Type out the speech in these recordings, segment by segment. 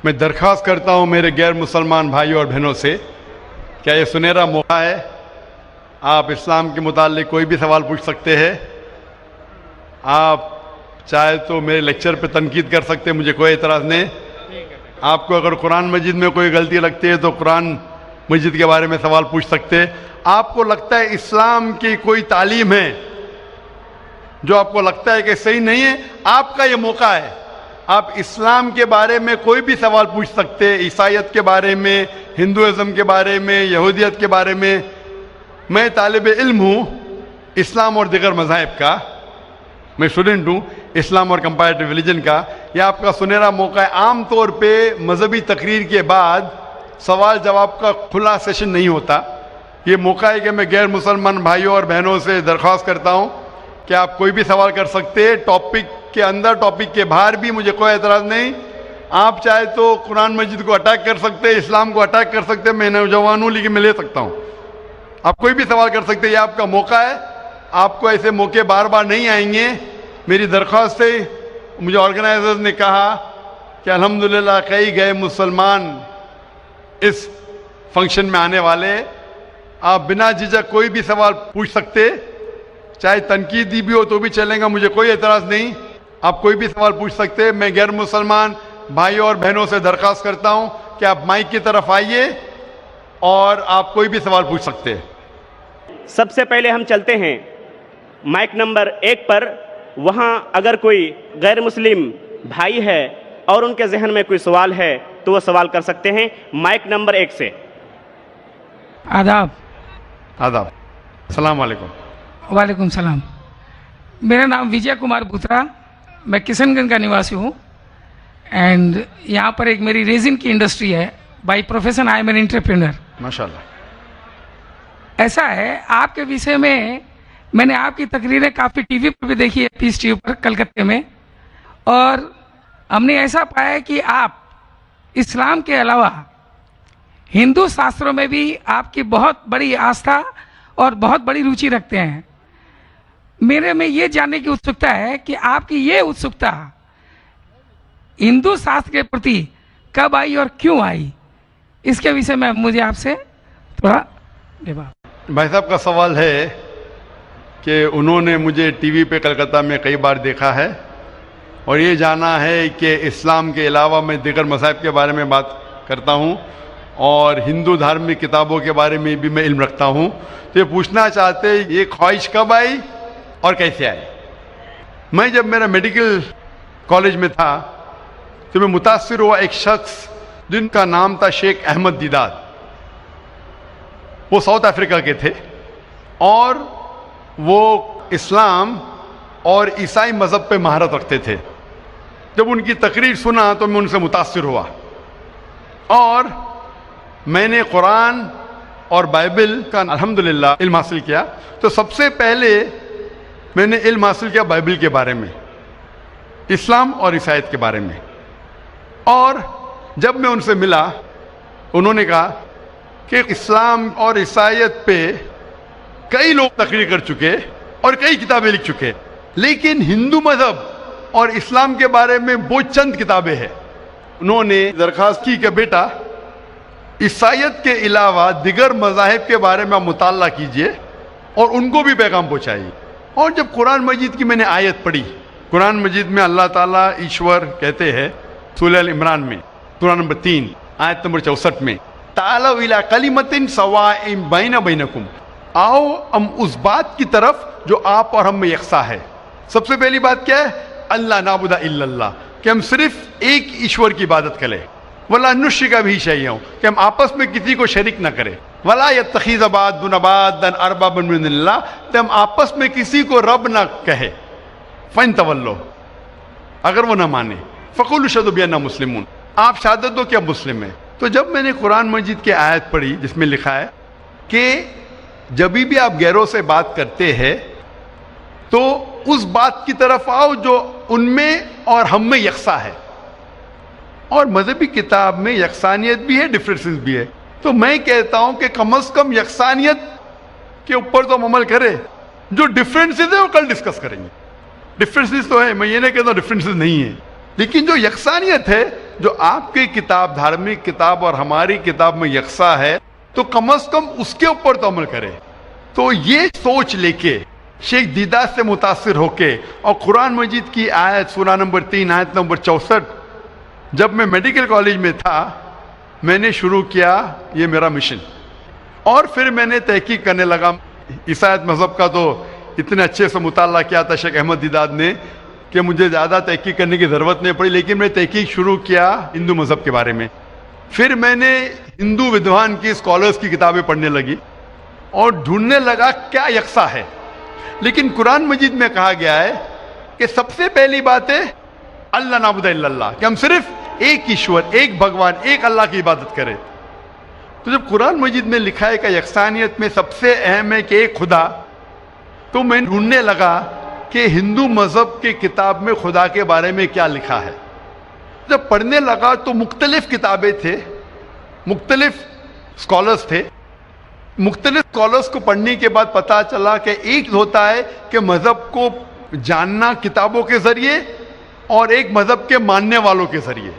میں درخواست کرتا ہوں میرے غیر مسلمان بھائیوں اور بہنوں سے، کیا یہ سنہرا موقع ہے؟ آپ اسلام کے متعلق کوئی بھی سوال پوچھ سکتے ہیں. آپ چاہے تو میرے لیکچر پہ تنقید کر سکتے ہیں، مجھے کوئی اعتراض نہیں. آپ کو اگر قرآن مجید میں کوئی غلطی لگتی ہے تو قرآن مجید کے بارے میں سوال پوچھ سکتے. آپ کو لگتا ہے اسلام کی کوئی تعلیم ہے جو آپ کو لگتا ہے کہ صحیح نہیں ہے، آپ کا یہ موقع ہے. آپ اسلام کے بارے میں کوئی بھی سوال پوچھ سکتے، عیسائیت کے بارے میں، ہندوازم کے بارے میں، یہودیت کے بارے میں. میں طالب علم ہوں اسلام اور دیگر مذاہب کا، میں اسٹوڈنٹ ہوں اسلام اور کمپیریٹو ریلیجن کا. یہ آپ کا سنہرا موقع ہے. عام طور پہ مذہبی تقریر کے بعد سوال جواب کا کھلا سیشن نہیں ہوتا. یہ موقع ہے کہ میں غیر مسلمان بھائیوں اور بہنوں سے درخواست کرتا ہوں کہ آپ کوئی بھی سوال کر سکتے ہیں، ٹاپک کے اندر ٹاپک کے باہر بھی، مجھے کوئی اعتراض نہیں. آپ چاہے تو قرآن مجید کو اٹیک کر سکتے، اسلام کو اٹیک کر سکتے. میں نوجوان ہوں لیکن میں لے سکتا ہوں. آپ کوئی بھی سوال کر سکتے، یہ آپ کا موقع ہے. آپ کو ایسے موقع بار بار نہیں آئیں گے. میری درخواست ہے، مجھے آرگنائزرز نے کہا کہ الحمدللہ کئی گئے مسلمان اس فنکشن میں آنے والے. آپ بنا جھجک کوئی بھی سوال پوچھ سکتے، چاہے تنقیدی بھی ہو تو بھی چلیں گا، مجھے کوئی اعتراض نہیں. آپ کوئی بھی سوال پوچھ سکتے. میں غیر مسلمان بھائیوں اور بہنوں سے درخواست کرتا ہوں کہ آپ مائک کی طرف آئیے اور آپ کوئی بھی سوال پوچھ سکتے. سب سے پہلے ہم چلتے ہیں مائک نمبر 1 پر. وہاں اگر کوئی غیر مسلم بھائی ہے اور ان کے ذہن میں کوئی سوال ہے تو وہ سوال کر سکتے ہیں. مائک نمبر 1 سے. آداب. آداب. السلام علیکم. وعلیکم السلام. میرا نام وجے کمار بھوترا، میں کشن گنج کا نواسی ہوں. اینڈ یہاں پر ایک میری ریزن کی انڈسٹری ہے. By profession I am an entrepreneur. ماشاء اللہ. ایسا ہے، آپ کے وشے میں نے آپ کی تقریریں کافی ٹی وی پر بھی دیکھی ہے، پیس ٹی وی پر کلکتے میں. اور ہم نے ایسا پایا کہ آپ اسلام کے علاوہ ہندو شاستروں میں بھی آپ کی بہت بڑی آستھا اور بہت بڑی روچی رکھتے ہیں. میرے میں یہ جاننے کی اتسکتا ہے کہ آپ کی یہ اتسکتا ہندو شاستر کے پرتی کب آئی اور کیوں آئی، اس کے وشے میں مجھے آپ سے تھوڑا بھائی صاحب کا سوال ہے کہ انہوں نے مجھے ٹی وی پہ کلکتہ میں کئی بار دیکھا ہے اور یہ جانا ہے کہ اسلام کے علاوہ میں دیگر مذاہب کے بارے میں بات کرتا ہوں اور ہندو دھارمک کتابوں کے بارے میں بھی میں علم رکھتا ہوں. تو یہ پوچھنا چاہتے یہ خواہش کب آئی اور کیسے آئی. میں جب میرا میڈیکل کالج میں تھا تو میں متاثر ہوا ایک شخص جن کا نام تھا شیخ احمد دیداد. وہ ساؤتھ افریقہ کے تھے اور وہ اسلام اور عیسائی مذہب پہ مہارت رکھتے تھے. جب ان کی تقریر سنا تو میں ان سے متاثر ہوا اور میں نے قرآن اور بائبل کا الحمدللہ علم حاصل کیا. تو سب سے پہلے میں نے علم حاصل کیا بائبل کے بارے میں، اسلام اور عیسائیت کے بارے میں. اور جب میں ان سے ملا انہوں نے کہا کہ اسلام اور عیسائیت پہ کئی لوگ تقریر کر چکے اور کئی کتابیں لکھ چکے، لیکن ہندو مذہب اور اسلام کے بارے میں وہ چند کتابیں ہیں. انہوں نے درخواست کی کہ بیٹا عیسائیت کے علاوہ دیگر مذاہب کے بارے میں آپ مطالعہ کیجئے اور ان کو بھی پیغام پہنچائیے. اور جب قرآن مجید کی میں نے آیت پڑھی، قرآن مجید میں اللہ تعالیٰ ایشور کہتے ہیں سورہ ال عمران میں سورہ نمبر 3 آیت نمبر 64 میں تعالوا الی کلمۃ سواء بین بینکم، آؤ ہم اس بات کی طرف جو آپ اور ہم میں یکساں ہے. سب سے پہلی بات کیا ہے؟ اللہ نعبد الا اللہ، کہ ہم صرف ایک ایشور کی عبادت کریں. ولا نشرک بہ شیئا، کہ ہم آپس میں کسی کو شریک نہ کریں. ولا یتخذ بعضنا بعضا اربابا من اللہ، کہ ہم آپس میں کسی کو رب نہ کہے. فَإِن تَوَلَّوْا، اگر وہ نہ مانے، فَقُولُوا اشْهَدُوا بِأَنَّا مُسْلِمُونَ، آپ شہادت دو کہ ہم مسلم ہیں. تو جب میں نے قرآن مجید کی آیت پڑھی جس میں لکھا ہے کہ جب بھی آپ غیروں سے بات کرتے ہیں تو اس بات کی طرف آؤ جو ان میں اور ہم میں یکساں ہے. اور مذہبی کتاب میں یکسانیت بھی ہے، ڈفرینسز بھی ہے. تو میں کہتا ہوں کہ کم از کم یکسانیت کے اوپر تو ہم عمل کریں. جو ڈفرینسز ہیں وہ کل ڈسکس کریں گے. ڈفرینسز تو ہے، میں یہ نہیں کہتا ڈفرینسز نہیں ہے، لیکن جو یکسانیت ہے جو آپ کی کتاب دھارمک کتاب اور ہماری کتاب میں یکساں ہے تو کم از کم اس کے اوپر تو عمل کرے. تو یہ سوچ لے کے شیخ دیدار سے متاثر ہو کے اور قرآن مجید کی آیت سورہ نمبر 3 آیت نمبر 64 جب میں میڈیکل کالج میں تھا میں نے شروع کیا یہ میرا مشن. اور پھر میں نے تحقیق کرنے لگا. عیسائیت مذہب کا تو اتنے اچھے سے مطالعہ کیا تھا شیخ احمد دیدار نے کہ مجھے زیادہ تحقیق کرنے کی ضرورت نہیں پڑی, لیکن میں نے تحقیق شروع کیا ہندو مذہب کے بارے میں. پھر میں نے ہندو ودوان کی اسکالرس کی کتابیں پڑھنے لگی اور ڈھونڈنے لگا کیا یکساں ہے. لیکن قرآن مجید میں کہا گیا ہے کہ سب سے پہلی بات ہے اللہ نعبد الا اللہ, کہ ہم صرف ایک ایشور, ایک بھگوان, ایک اللہ کی عبادت کریں. تو جب قرآن مجید میں لکھا ہے کہ یکسانیت میں سب سے اہم ہے کہ ایک خدا, تو میں ڈھونڈنے لگا کہ ہندو مذہب کی کتاب میں خدا کے بارے میں کیا لکھا ہے. جب پڑھنے لگا تو مختلف کتابیں تھے, مختلف اسکالرس تھے. مختلف اسکالرس کو پڑھنے کے بعد پتا چلا کہ ایک ہوتا ہے کہ مذہب کو جاننا کتابوں کے ذریعے اور ایک مذہب کے ماننے والوں کے ذریعے.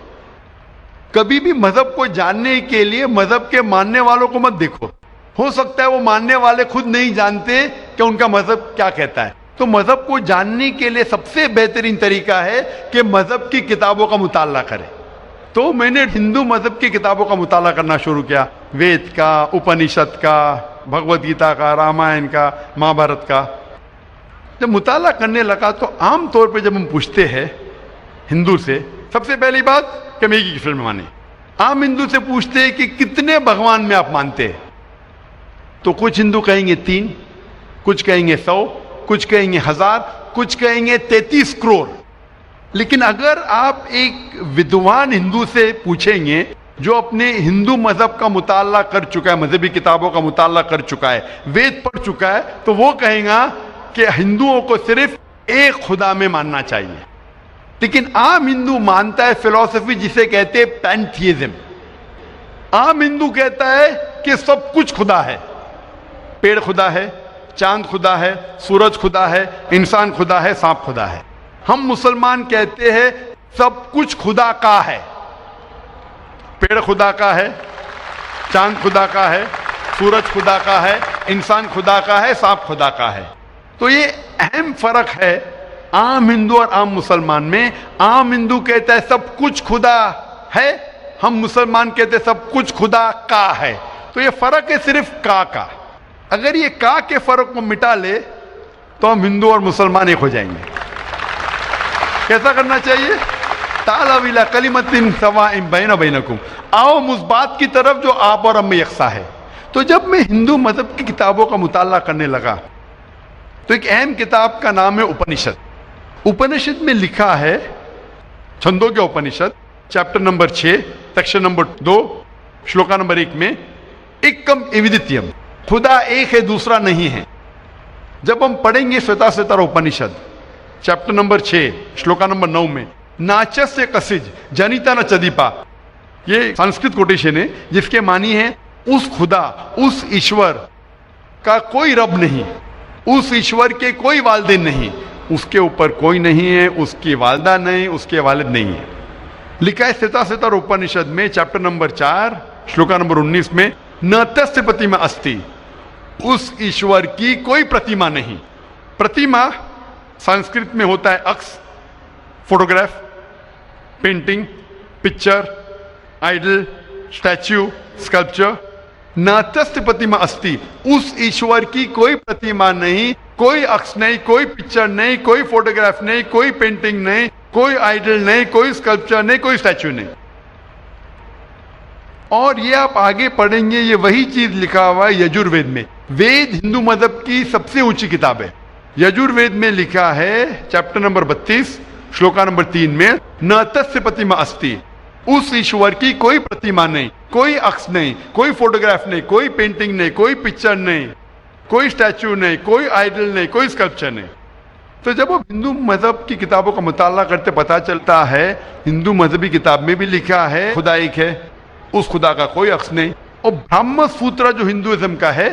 کبھی بھی مذہب کو جاننے کے لیے مذہب کے ماننے والوں کو مت دیکھو, ہو سکتا ہے وہ ماننے والے خود نہیں جانتے کہ ان کا مذہب کیا کہتا ہے. تو مذہب کو جاننے کے لیے سب سے بہترین طریقہ ہے کہ مذہب کی کتابوں کا مطالعہ کرے. تو میں نے ہندو مذہب کی کتابوں کا مطالعہ کرنا شروع کیا, وید کا, اپنشد کا, بھگوت گیتا کا, رامائن کا, مہابھارت کا. جب مطالعہ کرنے لگا تو عام طور پہ جب ہم پوچھتے ہیں ہندو سے, سب سے پہلی بات کہ ہم ایک ہی ایشور میں مانیں. عام ہندو سے پوچھتے ہیں کہ کتنے بھگوان میں آپ مانتے ہیں, تو کچھ ہندو کہیں گے 3, کچھ کہیں گے 100, کچھ کہیں گے 1000, کچھ کہیں گے 33 کروڑ. لیکن اگر آپ ایک ودوان ہندو سے پوچھیں گے جو اپنے ہندو مذہب کا مطالعہ کر چکا ہے, مذہبی کتابوں کا مطالعہ کر چکا ہے, وید پڑھ چکا ہے, تو وہ کہیں گا کہ ہندوؤں کو صرف ایک خدا میں ماننا چاہیے. لیکن عام ہندو مانتا ہے فلسفی جسے کہتے ہیں پینتھیزم. عام ہندو کہتا ہے کہ سب کچھ خدا ہے, پیڑ خدا ہے, چاند خدا ہے, سورج خدا ہے, انسان خدا ہے, سانپ خدا ہے. ہم مسلمان کہتے ہیں سب کچھ خدا کا ہے, پیڑ خدا کا ہے, چاند خدا کا ہے, سورج خدا کا ہے, انسان خدا کا ہے, سانپ خدا کا ہے. تو یہ اہم فرق ہے عام ہندو اور عام مسلمان میں. عام ہندو کہتا ہے سب کچھ خدا ہے, ہم مسلمان کہتے ہیں سب کچھ خدا کا ہے. تو یہ فرق ہے صرف کا. اگر یہ کا کے فرق کو مٹا لے تو ہم ہندو اور مسلمان ایک ہو جائیں گے. کیسا کرنا چاہیے؟ تعالوا الی کلمۃ سواء بین بینکم, آؤ اس بات کی طرف جو آپ اور ہم میں یکساں ہے. تو جب میں ہندو مذہب کی کتابوں کا مطالعہ کرنے لگا تو ایک اہم کتاب کا نام ہے اپنشد. اپنشد میں لکھا ہے, Chandogya Upanishad chapter number 6 section number 2 shloka number 1 میں ایکم ایودتیم, خدا ایک ہے دوسرا نہیں ہے. جب ہم پڑھیں گے سوتا سوتر اپنشد چیپٹر نمبر 6 شلوکا نمبر 9 میں ناچس سے کسج جنیتا نہ چدیپا, یہ سنسکرت کوٹیشن ہے جس کے معنی ہے اس خدا, اس ایشور کا کوئی رب نہیں, اس ایشور کے کوئی والدین نہیں, اس کے اوپر کوئی نہیں ہے, اس کی والدہ نہیں, اس کے والد نہیں ہے. لکھا ہے ستا ستر اپنشد میں چیپٹر نمبر 4 شلوکا نمبر 19 میں نہ تس پرتیما استی, اس ایشور کی کوئی پرتیما نہیں. پرتیما سنسکرت میں ہوتا ہے عکس, photograph, painting, picture, idol, statue, sculpture. ناتست پرتیما استی, اس ایشور کی کوئی پرتیما نہیں, کوئی عکس نہیں, کوئی پکچر نہیں, کوئی فوٹوگراف نہیں, کوئی پینٹنگ نہیں, کوئی آئیڈل نہیں, کوئی اسکلپچر نہیں, کوئی اسٹیچو نہیں. اور یہ آپ آگے پڑھیں گے یہ وہی چیز لکھا ہوا ہے یجوروید میں. وید ہندو مذہب کی سب سے اونچی کتاب ہے. یجوروید میں لکھا ہے چیپٹر نمبر 32 شلوکا نمبر 3 میں نہ تس پرتیما استی, اس ایشور کی کوئی پرتیما نہیں, کوئی عکس نہیں, کوئی فوٹوگراف نہیں, کوئی پینٹنگ نہیں, کوئی پکچر نہیں, کوئی اسٹیچو نہیں, کوئی آئیڈل نہیں, کوئی اسکلپچر نہیں. تو جب آپ ہندو مذہب کی کتابوں کا مطالعہ کرتے پتا چلتا ہے ہندو مذہبی کتاب میں بھی لکھا ہے خدا ایک ہے, اس خدا کا کوئی عکس نہیں. اور برہم سوترا جو ہندوازم کا ہے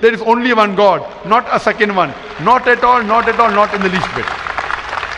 There is only one God, not a second one, not at all, not at all, not in the least bit.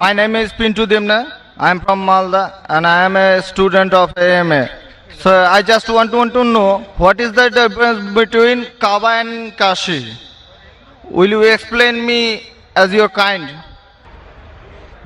My name is Pintu Dimna. I am from Malda and I am a student of AMA. So I just want to know what is the difference between Kaaba and Kashi. Will you explain me as your kind?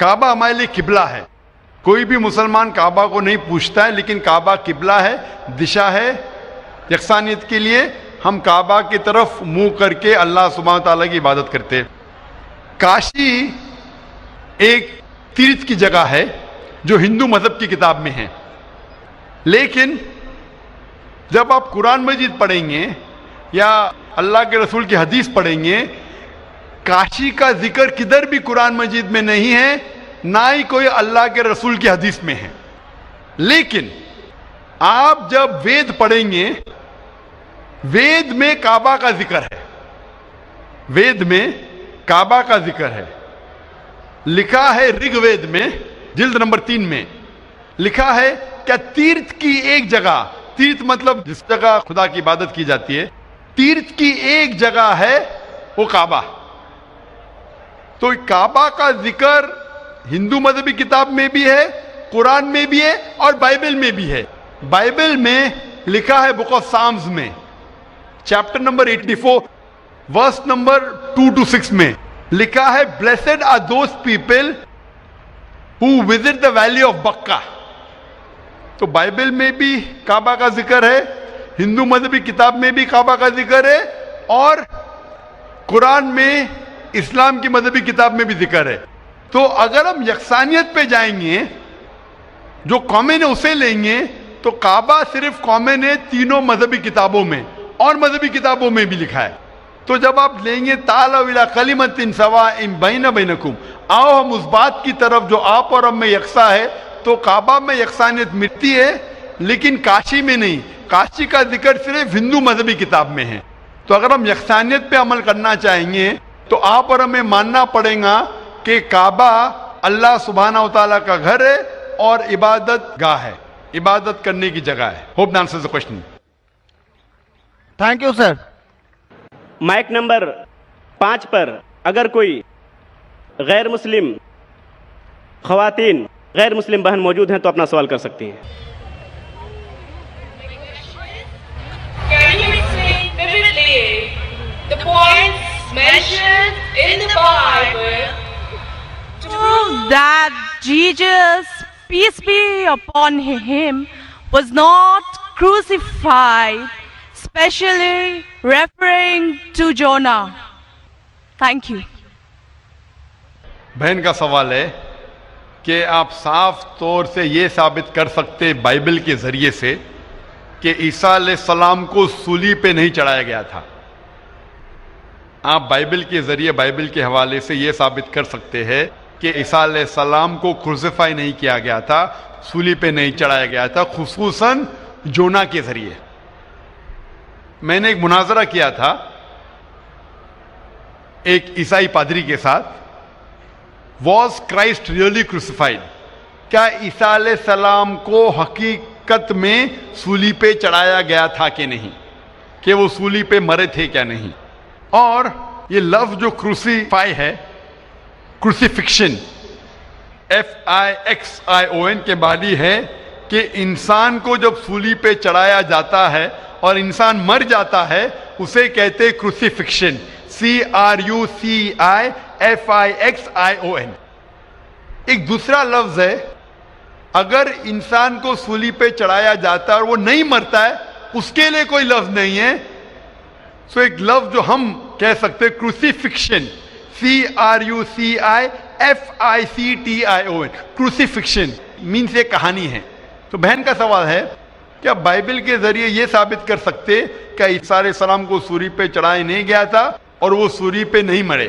کعبہ ہمارے لیے قبلہ ہے. کوئی بھی مسلمان کعبہ کو نہیں پوچھتا ہے, لیکن کعبہ قبلہ ہے, دشا ہے یکسانیت کے لیے. ہم کعبہ کی طرف منہ کر کے اللہ سبحانہ تعالیٰ کی عبادت کرتے ہیں. کاشی ایک تیرتھ کی جگہ ہے جو ہندو مذہب کی کتاب میں ہے, لیکن جب آپ قرآن مجید پڑھیں گے یا اللہ کے رسول کی حدیث پڑھیں گے, کاشی کا ذکر کدھر بھی قرآن مجید میں نہیں ہے, نہ ہی کوئی اللہ کے رسول کی حدیث میں ہے. لیکن آپ جب وید پڑھیں گے, وید میں کعبہ کا ذکر ہے, وید میں کعبہ کا ذکر ہے. لکھا ہے رگ وید میں جلد نمبر 3 میں لکھا ہے کیا تیرتھ کی ایک جگہ, تیرتھ مطلب جس جگہ خدا کی عبادت کی جاتی ہے, تیرتھ کی ایک جگہ ہے وہ کعبہ. تو کعبہ کا ذکر ہندو مذہبی کتاب میں بھی ہے, قرآن میں بھی ہے اور بائبل میں بھی ہے. بائبل میں لکھا ہے بک آف سامز میں chapter number 84 verse number 2 to 6 میں لکھا ہے blessed are those people who visit the valley of Bakka. تو بائبل میں بھی کعبہ کا ذکر ہے, ہندو مذہبی کتاب میں بھی کعبہ کا ذکر ہے, اور قرآن میں اسلام کی مذہبی کتاب میں بھی ذکر ہے. تو اگر ہم یکسانیت پہ جائیں گے, جو کامن ہے اسے لیں گے, تو کعبہ صرف کامن ہے تینوں مذہبی کتابوں میں, اور مذہبی کتابوں میں بھی لکھا ہے. تو جب آپ لیں گے تعالوا الی کلمۃ سواء بین بینکم, آؤ ہم اس بات کی طرف جو آپ اور ہم میں یکساں ہے, تو کعبہ میں یکسانیت ملتی ہے لیکن کاشی میں نہیں. کاشی کا ذکر صرف ہندو مذہبی کتاب میں ہے. تو اگر ہم یکسانیت پہ عمل کرنا چاہیں گے تو آپ اور ہمیں ماننا پڑے گا کہ کعبہ اللہ سبحانہ و تعالیٰ کا گھر ہے اور عبادت گاہ ہے, عبادت کرنے کی جگہ ہے. Hope that answers the question. Thank you sir. Mic number 5 پر اگر کوئی غیر مسلم خواتین, غیر مسلم بہن موجود ہیں تو اپنا سوال کر سکتی ہیں. Can you explain vividly the points mentioned in the Bible that Jesus, peace be upon him, was not crucified, especially referring to Jonah? Thank you. بہن کا سوال ہے کہ آپ صاف طور سے یہ ثابت کر سکتے بائبل کے ذریعے سے کہ عیسیٰ علیہ السلام کو صلیب پہ نہیں چڑھایا گیا تھا. آپ بائبل کے ذریعے, بائبل کے حوالے سے یہ ثابت کر سکتے ہیں کہ عیسیٰ علیہ السلام کو کروسیفائی نہیں کیا گیا تھا, صلیب پہ نہیں چڑھایا گیا تھا, خصوصاً جونا کے ذریعے. میں نے ایک مناظرہ کیا تھا ایک عیسائی پادری کے ساتھ. Was Christ really crucified? کیا عیسیٰ علیہ السلام کو حقیقت میں صلیب پہ چڑھایا گیا تھا کہ نہیں, کہ وہ صلیب پہ مرے تھے کیا نہیں. اور یہ لفظ جو کروسیفائی ہے, کروسیفکشن, FIXION کے بعد ہے کہ انسان کو جب صلیب پہ چڑھایا جاتا ہے اور انسان مر جاتا ہے اسے کہتے کروسیفکشن, CRUCIFIXION. ایک دوسرا لفظ ہے اگر انسان کو صلیب پہ چڑھایا جاتا ہے اور وہ نہیں مرتا ہے, اس کے لیے کوئی لفظ نہیں ہے. سو ایک لفظ جو ہم کہہ سکتے کروسیفکشن, CRUCIFICTION, کروسیفکشن مینس یہ کہانی ہے. تو بہن کا سوال ہے کیا بائبل کے ذریعے یہ ثابت کر سکتے کہ عیسیٰ علیہ السلام کو صلیب پہ چڑھایا نہیں گیا تھا اور وہ صلیب پہ نہیں مرے,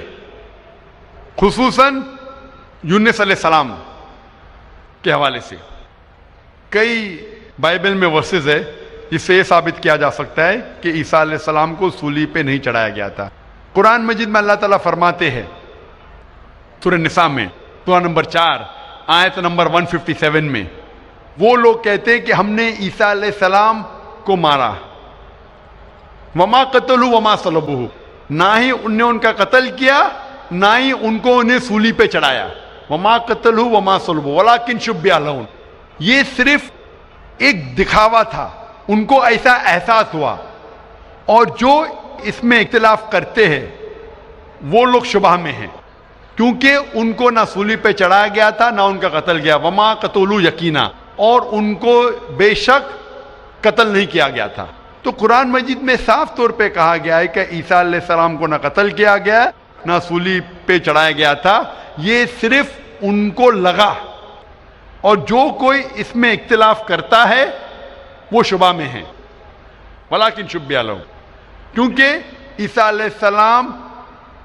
خصوصاً یونس علیہ السلام کے حوالے سے. کئی بائبل میں ورسز ہے جس سے یہ ثابت کیا جا سکتا ہے کہ عیسیٰ علیہ السلام کو صلیب پہ نہیں چڑھایا گیا تھا. قرآن مجید میں اللہ تعالیٰ فرماتے ہیں سورہ نساء میں سورہ نمبر 4 آیت نمبر 157 میں, وہ لوگ کہتے ہیں کہ ہم نے عیسیٰ علیہ السلام کو مارا, وما قتلوا وما صلبوہ, نہ ہی ان نے ان کا قتل کیا نہ ہی ان کو انہیں صلیب پہ چڑھایا. وما قتلوا وما صلبوہ ولکن شبہ لہم, یہ صرف ایک دکھاوا تھا, ان کو ایسا احساس ہوا. اور جو اس میں اختلاف کرتے ہیں وہ لوگ شبہ میں ہیں. کیونکہ ان کو نہ سولی پہ چڑھایا گیا تھا نہ ان کا قتل کیا. وما قتلوا یقینا, اور ان کو بے شک قتل نہیں کیا گیا تھا. تو قرآن مجید میں صاف طور پہ کہا گیا ہے کہ عیسیٰ علیہ السلام کو نہ قتل کیا گیا نہ سولی پہ چڑھایا گیا تھا, یہ صرف ان کو لگا. اور جو کوئی اس میں اختلاف کرتا ہے وہ شبہ میں ہے. ولیکن شبہ لہم, کیونکہ عیسیٰ علیہ السلام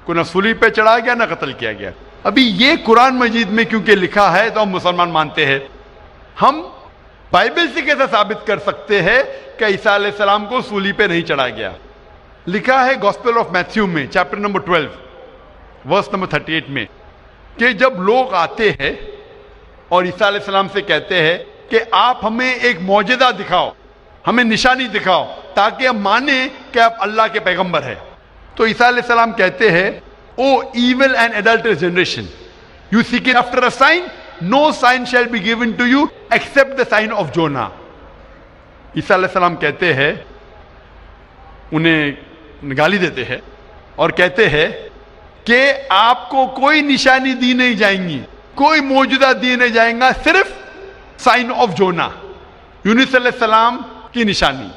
کو نہ سولی پہ چڑھایا گیا نہ قتل کیا گیا. ابھی یہ قرآن مجید میں کیونکہ لکھا ہے تو ہم مسلمان مانتے ہیں. ہم بائبل سے کیسے ثابت کر سکتے ہیں کہ عیسیٰ علیہ السلام کو سولی پہ نہیں چڑھایا گیا؟ لکھا ہے گاسپل آف میتھیو میں چیپٹر نمبر 12 ورس نمبر 38 میں کہ جب لوگ آتے ہیں اور عیسیٰ علیہ السلام سے کہتے ہیں کہ آپ ہمیں ایک معجزہ دکھاؤ, ہمیں نشانی دکھاؤ تاکہ ہم مانیں کہ آپ اللہ کے پیغمبر ہیں, تو عیسیٰ علیہ السلام کہتے ہیں O evil and adulterous generation, you seek after a sign, no sign shall be given to you except the sign of Jonah. عیسیٰ علیہ السلام کہتے ہیں, انہیں گالی دیتے ہیں اور کہتے ہیں کہ آپ کو کوئی نشانی دی نہیں جائیں گی, کوئی معجزہ دی نہیں جائیں گا, صرف سائن آف جونا, یونس علیہ السلام کی نشانی.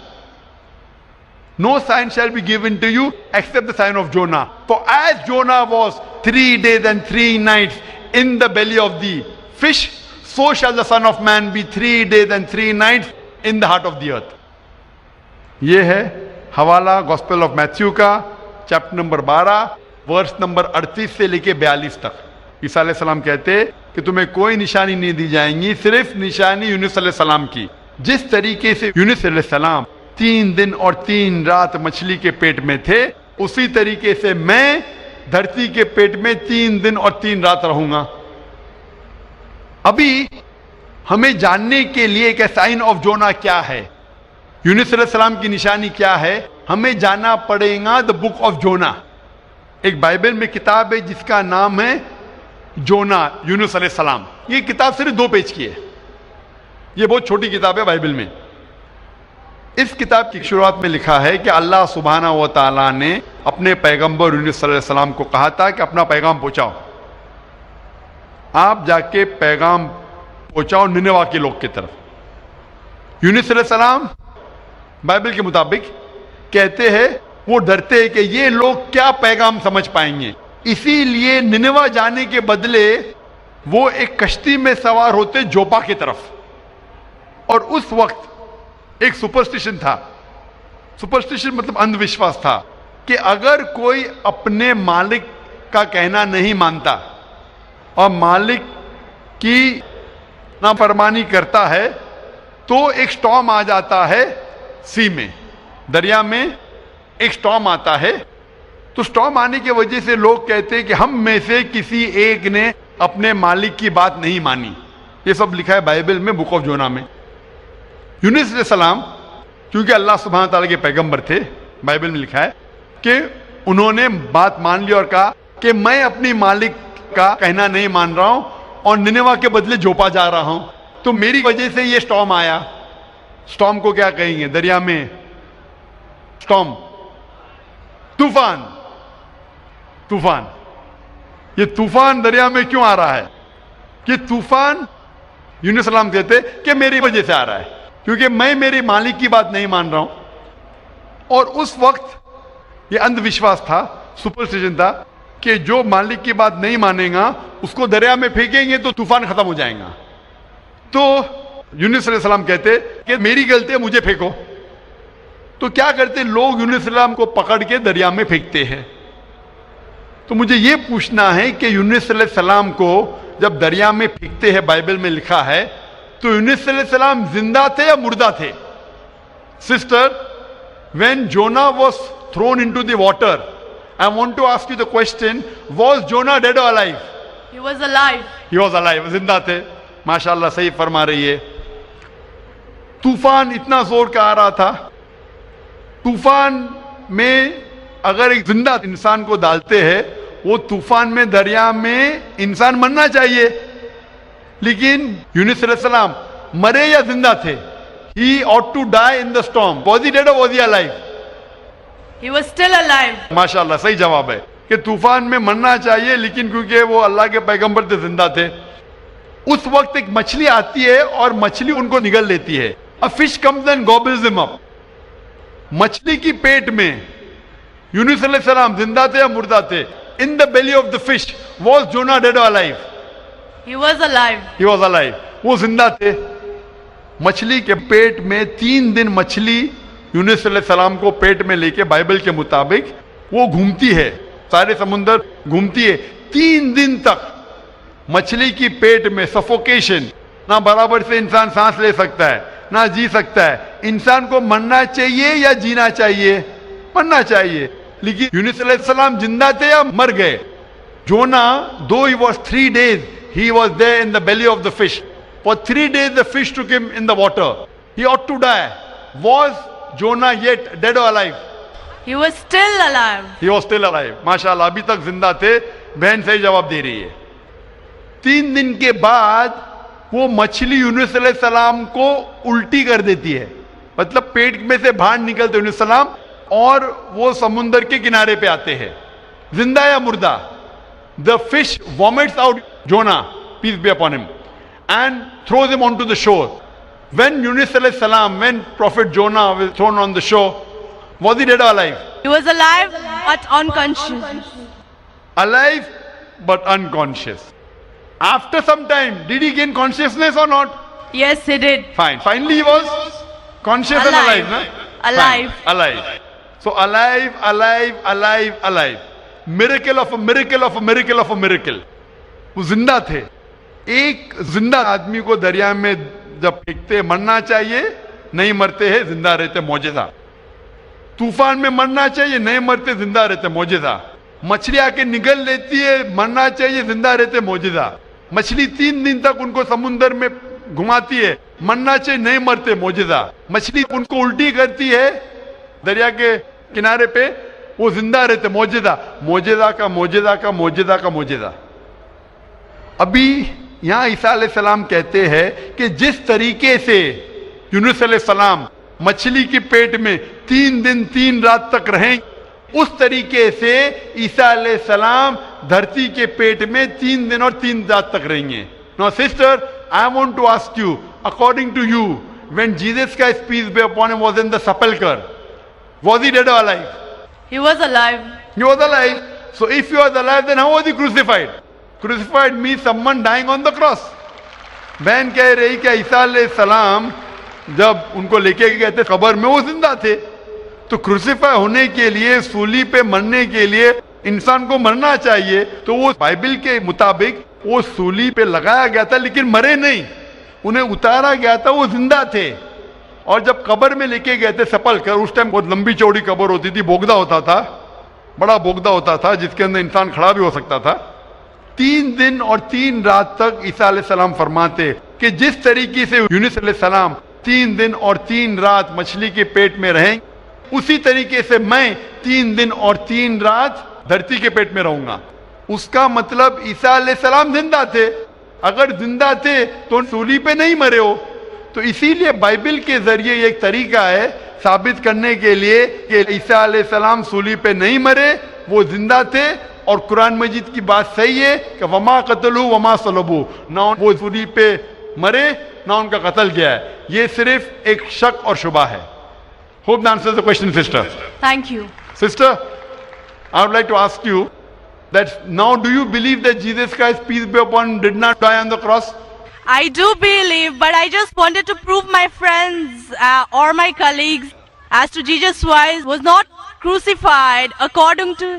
No sign shall be given to you except the sign of Jonah. For as Jonah was 3 days and 3 nights in the belly of the fish, so shall the Son of Man be 3 days and 3 nights in the heart of the earth. یہ ہے حوالہ gospel of Matthew کا chapter number 12 verse number 38 سے لے کے 42 تک. عیسیٰ علیہ السلام کہتے کہ تمہیں کوئی نشانی نہیں دی جائیں گی, صرف نشانی یونس علیہ السلام کی. جس طریقے سے یونس علیہ السلام 3 دن اور 3 رات مچھلی کے پیٹ میں تھے, اسی طریقے سے میں دھرتی کے پیٹ میں 3 دن اور 3 رات رہوں گا. ابھی ہمیں جاننے کے لیے کہ سائن آف جونا کیا ہے, یونس علیہ السلام کی نشانی کیا ہے, ہمیں جانا پڑے گا دا بک آف جونا. ایک بائبل میں کتاب ہے جس کا نام ہے جونا, یونس علیہ السلام. یہ کتاب صرف 2 پیج کی ہے, یہ بہت چھوٹی کتاب ہے بائبل میں. اس کتاب کی شروعات میں لکھا ہے کہ اللہ سبحانہ و تعالیٰ نے اپنے پیغمبر یونس علیہ السلام کو کہا تھا کہ اپنا پیغام پہنچاؤ, آپ جا کے پیغام پہنچاؤ نینوا کے لوگ کی طرف. یونس علیہ السلام بائبل کے مطابق کہتے ہیں وہ ڈرتے ہیں کہ یہ لوگ کیا پیغام سمجھ پائیں گے, اسی لیے نینوا جانے کے بدلے وہ ایک کشتی میں سوار ہوتے جوپا کی طرف. اور اس وقت ایک سپرسٹیشن تھا, سپرسٹیشن مطلب اندھ وشواس تھا کہ اگر کوئی اپنے مالک کا کہنا نہیں مانتا اور مالک کی نافرمانی کرتا ہے تو ایک سٹارم آ جاتا ہے سی میں, دریا میں ایک سٹارم آتا ہے. تو سٹارم آنے کی وجہ سے لوگ کہتے ہیں کہ ہم میں سے کسی ایک نے اپنے مالک کی بات نہیں مانی. یہ سب لکھا ہے بائبل میں بک آف جونا میں. یونس علیہ السلام کیونکہ اللہ سبحانہ تعالیٰ کے پیغمبر تھے, بائبل میں لکھا ہے کہ انہوں نے بات مان لی اور کہا کہ میں اپنی مالک کا کہنا نہیں مان رہا ہوں اور نینوا کے بدلے جوپا جا رہا ہوں, تو میری وجہ سے یہ سٹارم آیا. سٹارم کو کیا کہیں گے دریا میں؟ سٹارم, طوفان. طوفان, یہ طوفان دریا میں کیوں آ رہا ہے؟ کہ طوفان یونس علیہ السلام کہتے کہ میری وجہ سے آ رہا ہے, کیونکہ میں میری مالک کی بات نہیں مان رہا ہوں. اور اس وقت یہ اندھ وشواس تھا, سپرسٹیشن تھا کہ جو مالک کی بات نہیں مانے گا اس کو دریا میں پھینکیں گے تو طوفان ختم ہو جائے گا. تو یونس علیہ السلام کہتے کہ میری غلطی ہے, مجھے پھینکو. تو کیا کرتے لوگ یونس علیہ السلام کو پکڑ کے دریا میں پھینکتے ہیں. تو مجھے یہ پوچھنا ہے کہ یونس علیہ السلام کو جب دریا میں پھینکتے ہیں, بائبل میں لکھا ہے, تو یونس علیہ السلام زندہ تھے یا مردہ تھے؟ Sister, when Jonah was thrown into the water, I want to ask you the question, was Jonah dead or alive? He was alive. He was alive, زندہ تھے. ماشاءاللہ صحیح فرما رہی ہے. طوفان اتنا زور کا آ رہا تھا, طوفان میں اگر ایک زندہ انسان کو ڈالتے ہیں, وہ طوفان میں دریا میں انسان مرنا چاہیے, لیکن یونس علیہ السلام مرے یا زندہ تھے؟ He ought to die in the storm. Was he dead or was he alive? He was still alive. ماشاءاللہ صحیح جواب ہے. کہ طوفان میں مرنا چاہیے، لیکن کیونکہ وہ اللہ کے پیغمبر تھے، زندہ تھے، اس وقت ایک مچھلی آتی ہے اور مچھلی ان کو نگل لیتی ہے. A fish comes and gobbles them up. مچھلی کی پیٹ میں یونس علیہ السلام زندہ تھے یا مردہ تھے؟ In the belly of the fish was Jonah dead or alive? He was alive. He was alive. وہ زندہ تھے. مچھلی کے پیٹ میں 3 دن مچھلی یونس علیہ السلام کو پیٹ میں لے کے بائبل کے مطابق وہ گھومتی ہے، سارے سمندر گھومتی ہے 3 دن تک. مچھلی کی پیٹ میں سفوکیشن، نہ برابر سے انسان سانس لے سکتا ہے نہ جی سکتا ہے. انسان کو مرنا چاہیے یا جینا چاہیے؟ مرنا چاہیے. لیکن یونس علیہ السلام زندہ تھے یا مر گئے؟ جونا, though he was 3 days, he was there in the belly of the fish. For 3 days the fish took him in the water. He ought to die. Was Jonah yet dead or alive? He was still alive. He was still alive. ماشاءاللہ ابھی تک زندہ تھے. بہن صحیح جواب دے رہی ہے. 3 دن کے بعد وہ مچھلی یونس علیہ السلام کو الٹی کر دیتی ہے, مطلب پیٹ میں سے باہر نکلتے یونس السلام اور وہ سمندر کے کنارے پہ آتے ہیں. زندہ یا مردہ؟ The fish vomits out Jonah, peace be upon him, and throws him onto the shore. When Yunus alayhi salam, when Prophet Jonah was thrown on the shore, was he dead or alive? He was alive but unconscious. Alive but unconscious. After some time, did he gain consciousness or not? Yes, he did. Fine. Finally he was conscious and alive. Na? Alive. Fine. Alive. So alive, alive, alive, alive. Miracle of a miracle of a miracle of a miracle. وہ زندہ تھے. ایک زندہ آدمی کو دریا میں جب پھینکتے مرنا چاہیے, نہیں مرتے ہیں, زندہ رہتے, معجزہ. طوفان میں مرنا چاہیے, نہیں مرتے, زندہ رہتے, معجزہ. مچھلی آ کے نگل لیتی ہے, مرنا چاہیے, زندہ رہتے, معجزہ. مچھلی 3 دن تک ان کو سمندر میں گھماتی ہے, مرنا چاہیے, نہیں مرتے, معجزہ. مچھلی ان کو الٹی کرتی ہے دریا کے کنارے پہ, وہ زندہ رہتے, معجزہ. معجزہ کا معجزہ کا معجزہ کا معجزہ. ابھی یہاں عیسیٰ علیہ السلام کہتے ہیں کہ جس طریقے سے یونس علیہ السلام مچھلی کے پیٹ میں 3 دن 3 رات تک رہیں, اس طریقے سے عیسیٰ علیہ السلام دھرتی کے پیٹ میں 3 دن اور 3 رات تک رہیں گے. Now sister, I want to ask you, according to you, when Jesus Christ, peace be upon him, was in the sepulchre, was he dead or alive? He was alive. He was alive. So if he was alive, then how was he crucified? Crucified means someone dying on the cross. بہن کہہ رہی کہ عیسیٰ علیہ السلام جب ان کو لے کے گئے تھے قبر میں, وہ زندہ تھے. تو کروسیفائی ہونے کے لیے, سولی پہ مرنے کے لیے انسان کو مرنا چاہیے. تو وہ بائبل کے مطابق وہ سولی پہ لگایا گیا تھا لیکن مرے نہیں, انہیں اتارا گیا تھا, وہ زندہ تھے. اور جب قبر میں لے کے گئے تھے سپل کر, اس ٹائم بہت لمبی چوڑی قبر ہوتی تھی, بوگدا ہوتا تھا, بڑا بوگدا ہوتا تھا جس کے اندر انسان کھڑا بھی ہو سکتا تھا. 3 دن اور 3 رات تک عیسیٰ علیہ السلام فرماتے کہ جس طریقے سے یونس علیہ السلام 3 دن اور 3 رات مچھلی کے پیٹ میں رہیں, اسی طریقے سے میں 3 دن اور 3 رات دھرتی کے پیٹ میں رہوں گا. اس کا مطلب عیسیٰ علیہ السلام زندہ تھے. اگر زندہ تھے تو سولی پہ نہیں مرے ہو. تو اسی لیے بائبل کے ذریعے یہ ایک طریقہ ہے ثابت کرنے کے لیے کہ عیسیٰ علیہ السلام سولی پہ نہیں مرے, وہ زندہ تھے. اور قرآن مجید کی بات صحیح ہے کہ وما قتلوا وما صلبوا, نہ وہ سولی پہ مرے نہ ان کا قتل کیا ہے. یہ صرف ایک شک اور شبہ ہے. Hope that answers the question, sister. Thank you. Sister, I would like to ask you that now do you believe that Jesus Christ, peace be upon him, did not die on the cross? I do believe, but I just wanted to prove my friends or my colleagues as to Jesus Christ was not crucified according to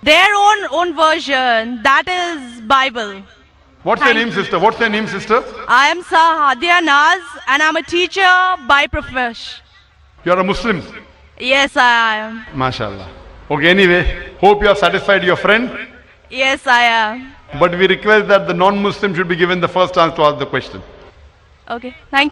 their own version, that is Bible. What's your name, sister? What's your name, sister? I am Sahadia Naz and I'm a teacher by profession. You are a Muslim? Yes, I am. MashaAllah. Okay, anyway, hope you have satisfied your friend. Yes, I am. But we request that the non-Muslim should be given the first chance to ask the question. Okay, thank you.